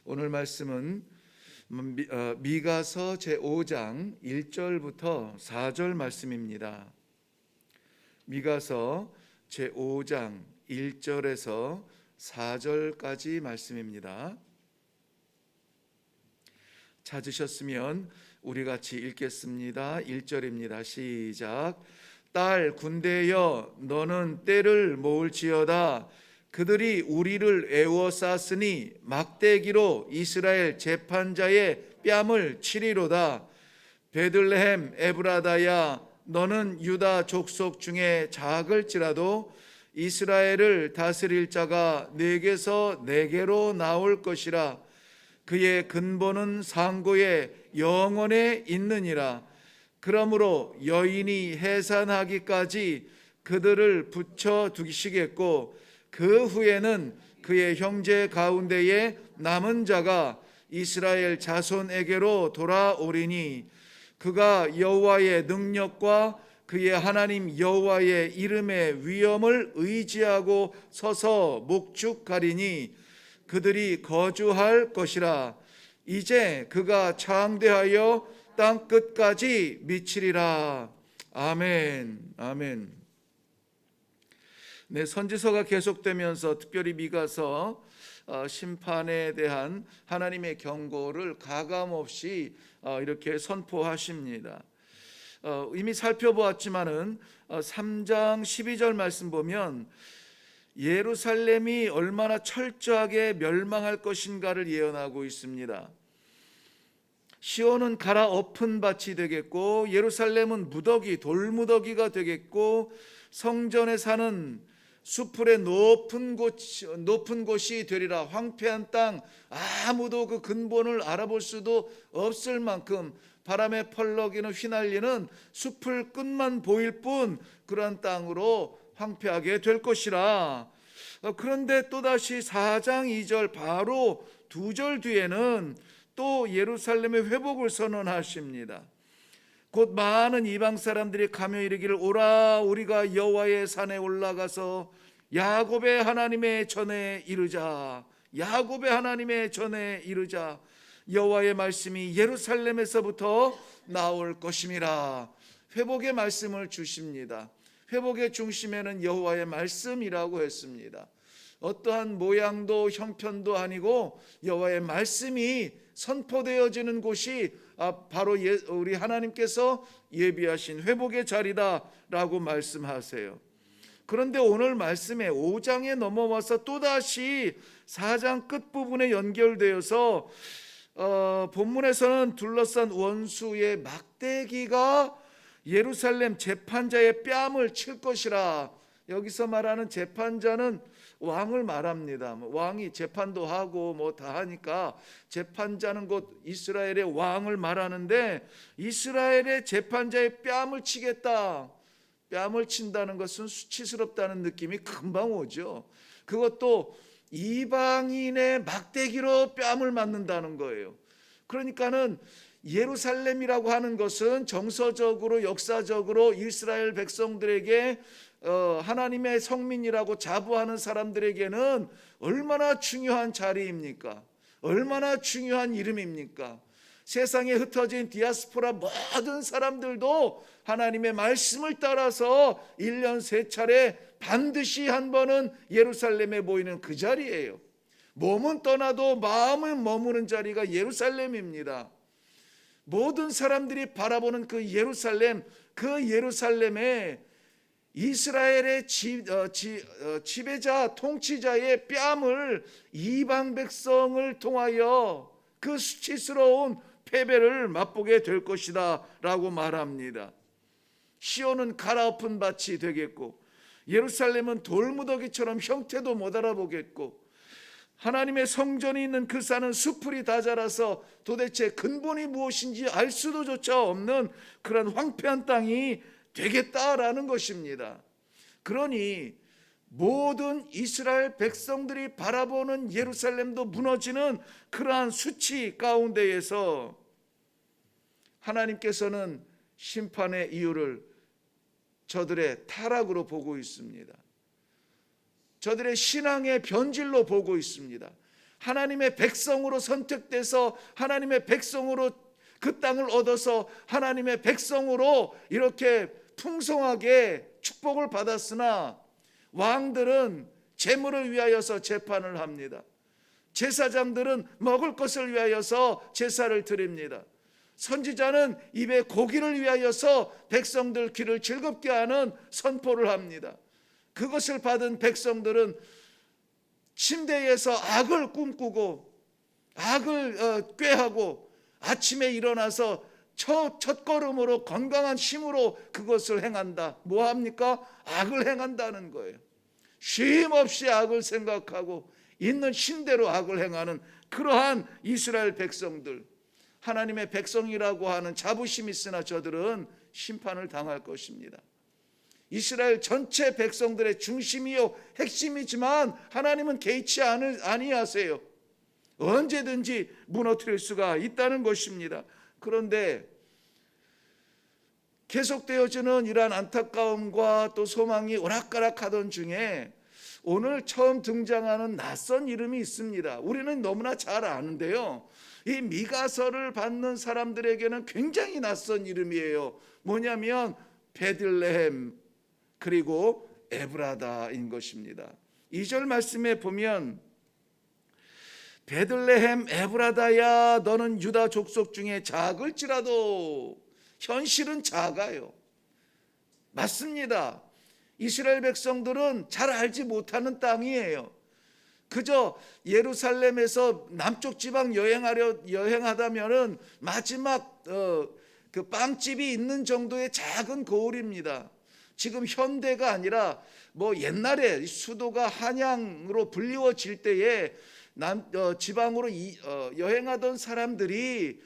오늘 말씀은 미가서 제5장 1절부터 4절 말씀입니다. 미가서 제5장 1절에서 4절까지 말씀입니다. 찾으셨으면 우리 같이 읽겠습니다. 1절입니다. 시작. 딸 군대여, 너는 떼를 모을지어다. 그들이 우리를 애워쌌으니 막대기로 이스라엘 재판자의 뺨을 치리로다. 베들레헴 에브라다야, 너는 유다 족속 중에 작을지라도 이스라엘을 다스릴 자가 네게서 네게로 나올 것이라. 그의 근본은 상고의 영원에 있느니라. 그러므로 여인이 해산하기까지 그들을 붙여 두시겠고 그 후에는 그의 형제 가운데에 남은 자가 이스라엘 자손에게로 돌아오리니 그가 여호와의 능력과 그의 하나님 여호와의 이름의 위엄을 의지하고 서서 목축하리니 그들이 거주할 것이라. 이제 그가 창대하여 땅 끝까지 미치리라. 아멘. 아멘. 네, 선지서가 계속되면서 특별히 미가서 심판에 대한 하나님의 경고를 가감없이 이렇게 선포하십니다. 이미 살펴보았지만은 3장 12절 말씀 보면 예루살렘이 얼마나 철저하게 멸망할 것인가를 예언하고 있습니다. 시온은 갈아엎은 밭이 되겠고 예루살렘은 무더기, 돌무더기가 되겠고 성전에 사는 수풀의 높은 곳이 되리라. 황폐한 땅, 아무도 그 근본을 알아볼 수도 없을 만큼 바람에 펄럭이는 휘날리는 숲을 끝만 보일 뿐 그러한 땅으로 황폐하게 될 것이라. 그런데 또다시 4장 2절 바로 2절 뒤에는 또 예루살렘의 회복을 선언하십니다. 곧 많은 이방 사람들이 가며 이르기를 오라, 우리가 여호와의 산에 올라가서 야곱의 하나님의 전에 이르자. 야곱의 하나님의 전에 이르자. 여호와의 말씀이 예루살렘에서부터 나올 것임이라. 회복의 말씀을 주십니다. 회복의 중심에는 여호와의 말씀이라고 했습니다. 어떠한 모양도 형편도 아니고 여호와의 말씀이 선포되어지는 곳이 바로 우리 하나님께서 예비하신 회복의 자리다라고 말씀하세요. 그런데 오늘 말씀에 5장에 넘어와서 또다시 4장 끝부분에 연결되어서 본문에서는 둘러싼 원수의 막대기가 예루살렘 재판자의 뺨을 칠 것이라. 여기서 말하는 재판자는 왕을 말합니다. 왕이 재판도 하고 뭐 다 하니까 재판자는 곧 이스라엘의 왕을 말하는데 이스라엘의 재판자의 뺨을 치겠다. 뺨을 친다는 것은 수치스럽다는 느낌이 금방 오죠. 그것도 이방인의 막대기로 뺨을 맞는다는 거예요. 그러니까는 예루살렘이라고 하는 것은 정서적으로 역사적으로 이스라엘 백성들에게 하나님의 성민이라고 자부하는 사람들에게는 얼마나 중요한 자리입니까? 얼마나 중요한 이름입니까? 세상에 흩어진 디아스포라 모든 사람들도 하나님의 말씀을 따라서 1년 3차례 반드시 한 번은 예루살렘에 모이는 그 자리예요. 몸은 떠나도 마음은 머무는 자리가 예루살렘입니다. 모든 사람들이 바라보는 그 예루살렘에 이스라엘의 지배자, 통치자의 뺨을 이방 백성을 통하여 그 수치스러운 패배를 맛보게 될 것이다 라고 말합니다. 시온은 갈아엎은 밭이 되겠고 예루살렘은 돌무더기처럼 형태도 못 알아보겠고 하나님의 성전이 있는 그 산은 수풀이 다 자라서 도대체 근본이 무엇인지 알 수도조차 없는 그런 황폐한 땅이 되겠다라는 것입니다. 그러니 모든 이스라엘 백성들이 바라보는 예루살렘도 무너지는 그러한 수치 가운데에서 하나님께서는 심판의 이유를 저들의 타락으로 보고 있습니다. 저들의 신앙의 변질로 보고 있습니다. 하나님의 백성으로 선택돼서 하나님의 백성으로 그 땅을 얻어서 하나님의 백성으로 이렇게 풍성하게 축복을 받았으나 왕들은 재물을 위하여서 재판을 합니다. 제사장들은 먹을 것을 위하여서 제사를 드립니다. 선지자는 입에 고기를 위하여서 백성들 귀를 즐겁게 하는 선포를 합니다. 그것을 받은 백성들은 침대에서 악을 꿈꾸고 악을 꾀하고 아침에 일어나서 첫 걸음으로 건강한 힘으로 그것을 행한다. 뭐 합니까? 악을 행한다는 거예요. 쉼 없이 악을 생각하고 있는 힘대로 악을 행하는 그러한 이스라엘 백성들, 하나님의 백성이라고 하는 자부심이 있으나 저들은 심판을 당할 것입니다. 이스라엘 전체 백성들의 중심이요 핵심이지만 하나님은 개의치 아니하세요. 언제든지 무너뜨릴 수가 있다는 것입니다. 그런데 계속되어지는 이러한 안타까움과 또 소망이 오락가락하던 중에 오늘 처음 등장하는 낯선 이름이 있습니다. 우리는 너무나 잘 아는데요, 이 미가서를 받는 사람들에게는 굉장히 낯선 이름이에요. 뭐냐면 베들레헴 그리고 에브라다인 것입니다. 2절 말씀에 보면 베들레헴 에브라다야 너는 유다 족속 중에 작을지라도, 현실은 작아요. 맞습니다. 이스라엘 백성들은 잘 알지 못하는 땅이에요. 그저 예루살렘에서 남쪽 지방 여행하다면은 마지막 그 빵집이 있는 정도의 작은 거울입니다. 지금 현대가 아니라 뭐 옛날에 수도가 한양으로 불리워질 때에 지방으로 여행하던 사람들이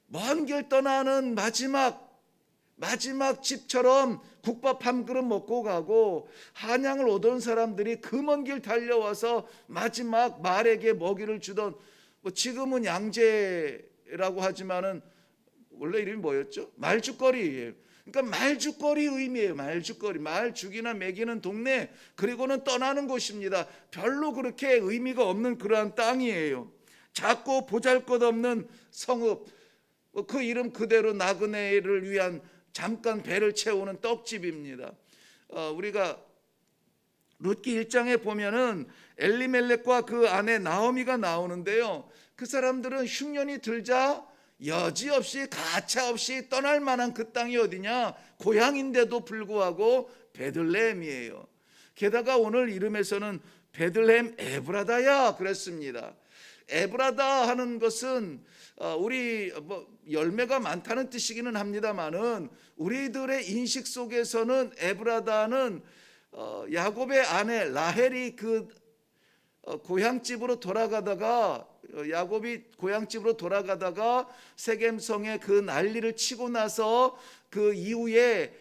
먼 길 떠나는 마지막 집처럼 국밥 한 그릇 먹고 가고, 한양을 오던 사람들이 그 먼 길 달려와서 마지막 말에게 먹이를 주던, 뭐 지금은 양재라고 하지만은 원래 이름이 뭐였죠? 말죽거리예요. 그러니까 말죽거리 의미예요. 말죽거리, 말 죽이나 먹이는 동네, 그리고는 떠나는 곳입니다. 별로 그렇게 의미가 없는 그러한 땅이에요. 작고 보잘것없는 성읍, 그 이름 그대로 나그네를 위한 잠깐 배를 채우는 떡집입니다. 우리가 룻기 1장에 보면은 엘리멜렉과 그 아내 나오미가 나오는데요, 그 사람들은 흉년이 들자 여지없이 가차없이 떠날 만한 그 땅이 어디냐? 고향인데도 불구하고 베들레헴이에요. 게다가 오늘 이름에서는 베들레헴 에브라다야 그랬습니다. 에브라다 하는 것은 우리 열매가 많다는 뜻이기는 합니다만은 우리들의 인식 속에서는 에브라다는 야곱의 아내 라헬이 그 고향집으로 돌아가다가, 야곱이 고향집으로 돌아가다가 세겜성에 그 난리를 치고 나서 그 이후에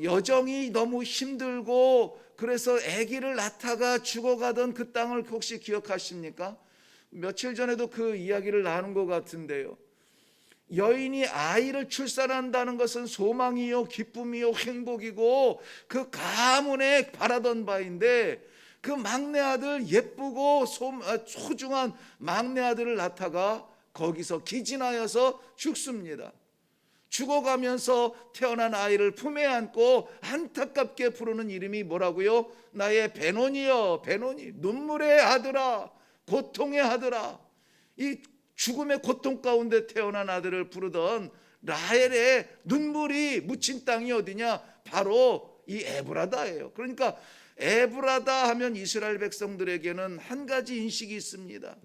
여정이 너무 힘들고 그래서 아기를 낳다가 죽어가던 그 땅을 혹시 기억하십니까? 며칠 전에도 그 이야기를 나눈 것 같은데요, 여인이 아이를 출산한다는 것은 소망이요 기쁨이요 행복이고 그 가문에 바라던 바인데, 그 막내 아들, 예쁘고 소중한 막내 아들을 낳다가 거기서 기진하여서 죽습니다. 죽어가면서 태어난 아이를 품에 안고 안타깝게 부르는 이름이 뭐라고요? 나의 베노니여, 베노니, 눈물의 아들아, 고통의 아들아. 이 죽음의 고통 가운데 태어난 아들을 부르던 라헬의 눈물이 묻힌 땅이 어디냐? 바로 이 에브라다예요. 그러니까 에브라다 하면 이스라엘 백성들에게는 한 가지 인식이 있습니다.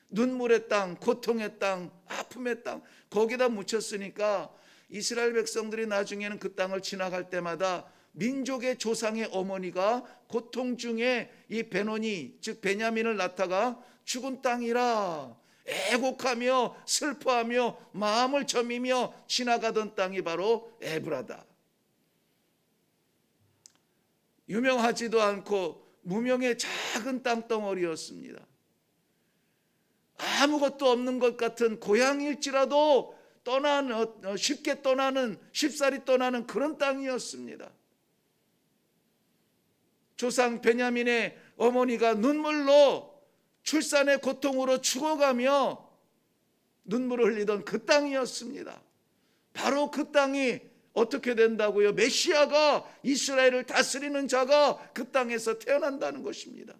눈물의 땅, 고통의 땅, 아픔의 땅, 거기다 묻혔으니까 이스라엘 백성들이 나중에는 그 땅을 지나갈 때마다 민족의 조상의 어머니가 고통 중에 이 베노니, 즉 베냐민을 낳다가 죽은 땅이라 애곡하며 슬퍼하며 마음을 저미며 지나가던 땅이 바로 에브라다. 유명하지도 않고 무명의 작은 땅덩어리였습니다. 아무것도 없는 것 같은 고향일지라도 쉽게 떠나는, 쉽사리 떠나는 그런 땅이었습니다. 조상 베냐민의 어머니가 눈물로 출산의 고통으로 죽어가며 눈물을 흘리던 그 땅이었습니다. 바로 그 땅이 어떻게 된다고요? 메시아가, 이스라엘을 다스리는 자가 그 땅에서 태어난다는 것입니다.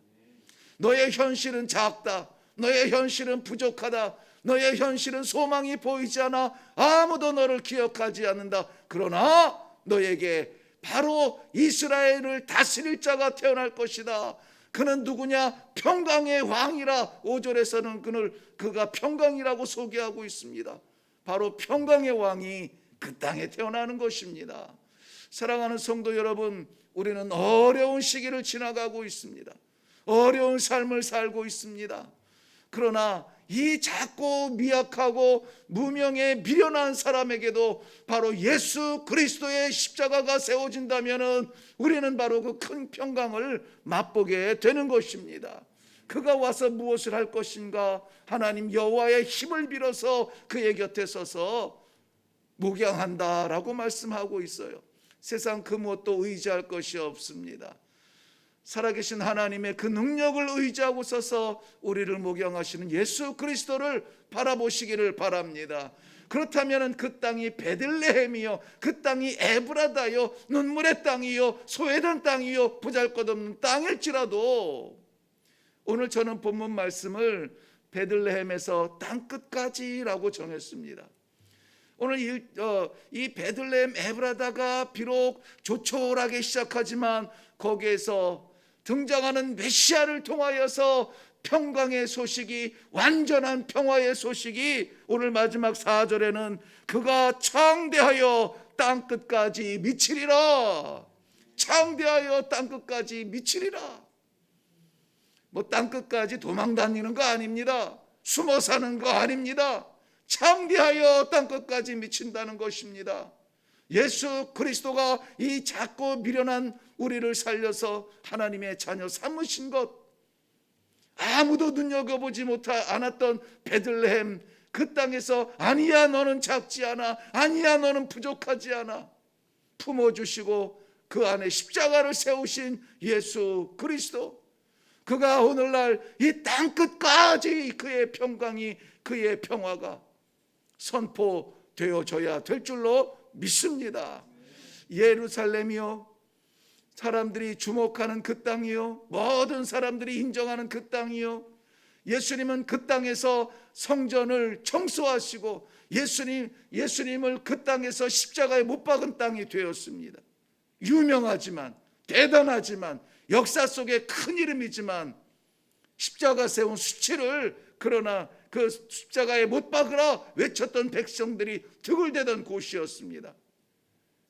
너의 현실은 작다, 너의 현실은 부족하다, 너의 현실은 소망이 보이지 않아 아무도 너를 기억하지 않는다. 그러나 너에게 바로 이스라엘을 다스릴 자가 태어날 것이다. 그는 누구냐? 평강의 왕이라. 5절에서는 그가 평강이라고 소개하고 있습니다. 바로 평강의 왕이 그 땅에 태어나는 것입니다. 사랑하는 성도 여러분, 우리는 어려운 시기를 지나가고 있습니다. 어려운 삶을 살고 있습니다. 그러나 이 작고 미약하고 무명에 미련한 사람에게도 바로 예수 그리스도의 십자가가 세워진다면 우리는 바로 그 큰 평강을 맛보게 되는 것입니다. 그가 와서 무엇을 할 것인가? 하나님 여호와의 힘을 빌어서 그의 곁에 서서 목양한다라고 말씀하고 있어요. 세상 그 무엇도 의지할 것이 없습니다. 살아계신 하나님의 그 능력을 의지하고 서서 우리를 목양하시는 예수 그리스도를 바라보시기를 바랍니다. 그렇다면 그 땅이 베들레헴이요, 그 땅이 에브라다요, 눈물의 땅이요, 소외된 땅이요, 보잘것없는 땅일지라도 오늘 저는 본문 말씀을 베들레헴에서 땅끝까지라고 정했습니다. 오늘 이 베들레헴 에브라다가 비록 조촐하게 시작하지만 거기에서 등장하는 메시아를 통하여서 평강의 소식이, 완전한 평화의 소식이 오늘 마지막 4절에는 그가 창대하여 땅끝까지 미치리라. 창대하여 땅끝까지 미치리라. 뭐 땅끝까지 도망 다니는 거 아닙니다. 숨어 사는 거 아닙니다. 창대하여 땅끝까지 미친다는 것입니다. 예수 그리스도가 이 작고 미련한 우리를 살려서 하나님의 자녀 삼으신 것, 아무도 눈여겨보지 않았던 베들레헴 그 땅에서 아니야 너는 작지 않아, 아니야 너는 부족하지 않아 품어주시고 그 안에 십자가를 세우신 예수 그리스도, 그가 오늘날 이 땅끝까지 그의 평강이, 그의 평화가 선포되어져야 될 줄로 믿습니다. 예루살렘이요, 사람들이 주목하는 그 땅이요, 모든 사람들이 인정하는 그 땅이요, 예수님은 그 땅에서 성전을 청소하시고 예수님을 그 땅에서 십자가에 못 박은 땅이 되었습니다. 유명하지만, 대단하지만, 역사 속에 큰 이름이지만 십자가 세운 수치를, 그러나 그 십자가에 못 박으라 외쳤던 백성들이 드글대던 곳이었습니다.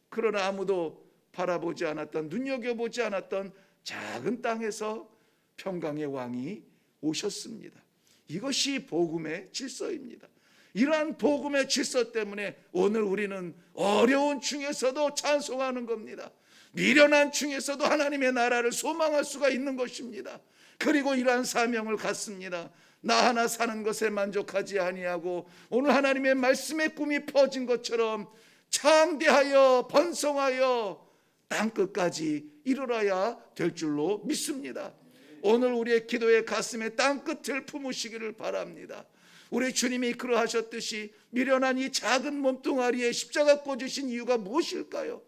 그러나 아무도 바라보지 않았던, 눈여겨보지 않았던 작은 땅에서 평강의 왕이 오셨습니다. 이것이 복음의 질서입니다. 이러한 복음의 질서 때문에 오늘 우리는 어려운 중에서도 찬송하는 겁니다. 미련한 중에서도 하나님의 나라를 소망할 수가 있는 것입니다. 그리고 이러한 사명을 갖습니다. 나 하나 사는 것에 만족하지 아니하고 오늘 하나님의 말씀의 꿈이 퍼진 것처럼 창대하여 번성하여 땅끝까지 이르러야 될 줄로 믿습니다. 오늘 우리의 기도의 가슴에 땅끝을 품으시기를 바랍니다. 우리 주님이 그러하셨듯이 미련한 이 작은 몸뚱아리에 십자가 꽂으신 이유가 무엇일까요?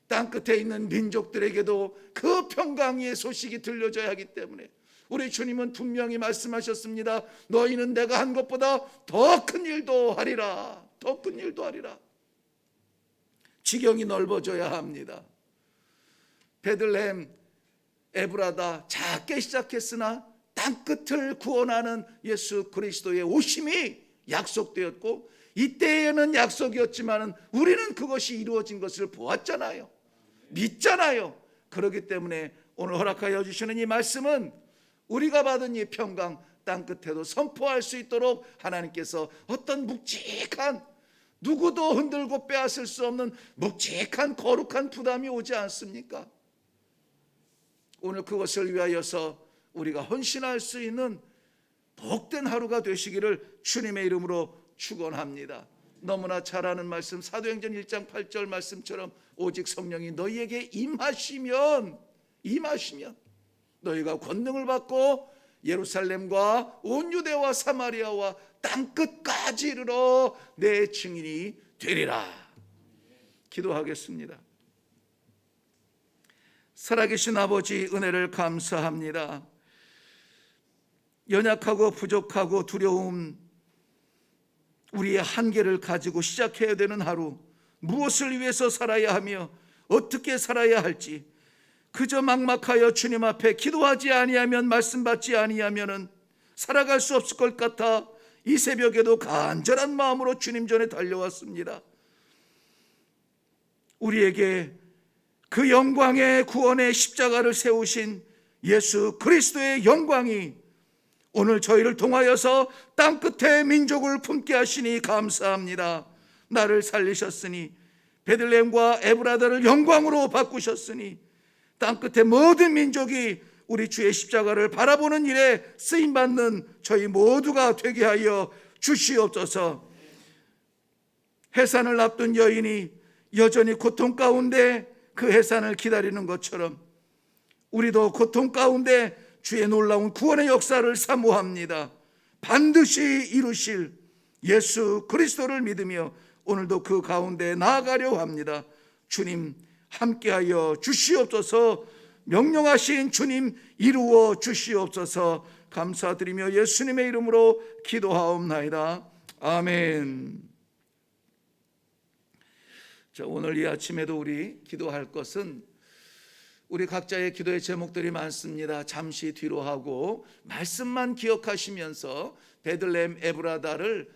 땅끝에 있는 민족들에게도 그 평강의 소식이 들려져야 하기 때문에 우리 주님은 분명히 말씀하셨습니다. 너희는 내가 한 것보다 더 큰 일도 하리라. 더 큰 일도 하리라. 지경이 넓어져야 합니다. 베들레헴 에브라다 작게 시작했으나 땅끝을 구원하는 예수 그리스도의 오심이 약속되었고 이때에는 약속이었지만 우리는 그것이 이루어진 것을 보았잖아요. 믿잖아요. 그렇기 때문에 오늘 허락하여 주시는 이 말씀은 우리가 받은 이 평강 땅끝에도 선포할 수 있도록 하나님께서 어떤 묵직한, 누구도 흔들고 빼앗을 수 없는 묵직한 거룩한 부담이 오지 않습니까? 오늘 그것을 위하여서 우리가 헌신할 수 있는 복된 하루가 되시기를 주님의 이름으로 축원합니다. 너무나 잘 아는 말씀, 사도행전 1장 8절 말씀처럼 오직 성령이 너희에게 임하시면 너희가 권능을 받고 예루살렘과 온 유대와 사마리아와 땅끝까지 이르러 내 증인이 되리라. 기도하겠습니다. 살아계신 아버지, 은혜를 감사합니다. 연약하고 부족하고 두려움, 우리의 한계를 가지고 시작해야 되는 하루, 무엇을 위해서 살아야 하며 어떻게 살아야 할지, 그저 막막하여 주님 앞에 기도하지 아니하면, 말씀 받지 아니하면 살아갈 수 없을 것 같아 이 새벽에도 간절한 마음으로 주님 전에 달려왔습니다. 우리에게 그 영광의 구원의 십자가를 세우신 예수 그리스도의 영광이 오늘 저희를 통하여서 땅끝의 민족을 품게 하시니 감사합니다. 나를 살리셨으니, 베들레헴과 에브라다를 영광으로 바꾸셨으니, 땅끝의 모든 민족이 우리 주의 십자가를 바라보는 일에 쓰임받는 저희 모두가 되게 하여 주시옵소서. 해산을 앞둔 여인이 여전히 고통 가운데 그 해산을 기다리는 것처럼 우리도 고통 가운데 주의 놀라운 구원의 역사를 사모합니다. 반드시 이루실 예수 그리스도를 믿으며 오늘도 그 가운데 나아가려 합니다. 주님 함께하여 주시옵소서. 명령하신 주님 이루어 주시옵소서. 감사드리며 예수님의 이름으로 기도하옵나이다. 아멘. 자, 오늘 이 아침에도 우리 기도할 것은, 우리 각자의 기도의 제목들이 많습니다. 잠시 뒤로 하고 말씀만 기억하시면서 베들레헴 에브라다를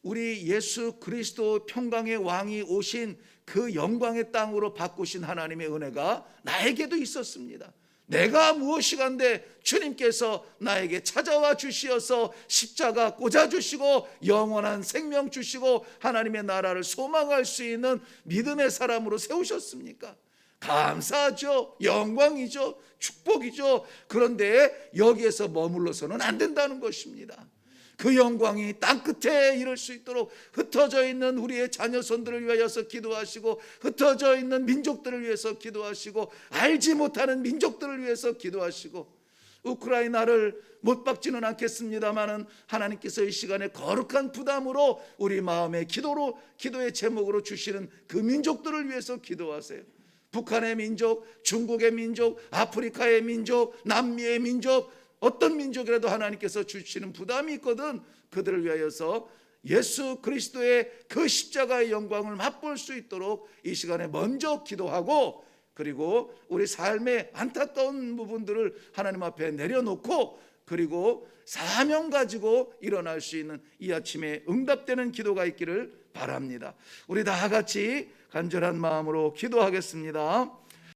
우리 예수 그리스도 평강의 왕이 오신 그 영광의 땅으로 바꾸신 하나님의 은혜가 나에게도 있었습니다. 내가 무엇이간데 주님께서 나에게 찾아와 주시어서 십자가 꽂아주시고 영원한 생명 주시고 하나님의 나라를 소망할 수 있는 믿음의 사람으로 세우셨습니까? 감사하죠. 영광이죠. 축복이죠. 그런데 여기에서 머물러서는 안 된다는 것입니다. 그 영광이 땅끝에 이를 수 있도록 흩어져 있는 우리의 자녀손들을 위하여서 기도하시고, 흩어져 있는 민족들을 위해서 기도하시고, 알지 못하는 민족들을 위해서 기도하시고, 우크라이나를 못 박지는 않겠습니다마는 하나님께서 이 시간에 거룩한 부담으로 우리 마음의 기도의 제목으로 주시는 그 민족들을 위해서 기도하세요. 북한의 민족, 중국의 민족, 아프리카의 민족, 남미의 민족, 어떤 민족이라도 하나님께서 주시는 부담이 있거든 그들을 위하여서 예수 그리스도의 그 십자가의 영광을 맛볼 수 있도록 이 시간에 먼저 기도하고, 그리고 우리 삶의 안타까운 부분들을 하나님 앞에 내려놓고, 그리고 사명 가지고 일어날 수 있는 이 아침에 응답되는 기도가 있기를 바랍니다. 우리 다 같이 간절한 마음으로 기도하겠습니다.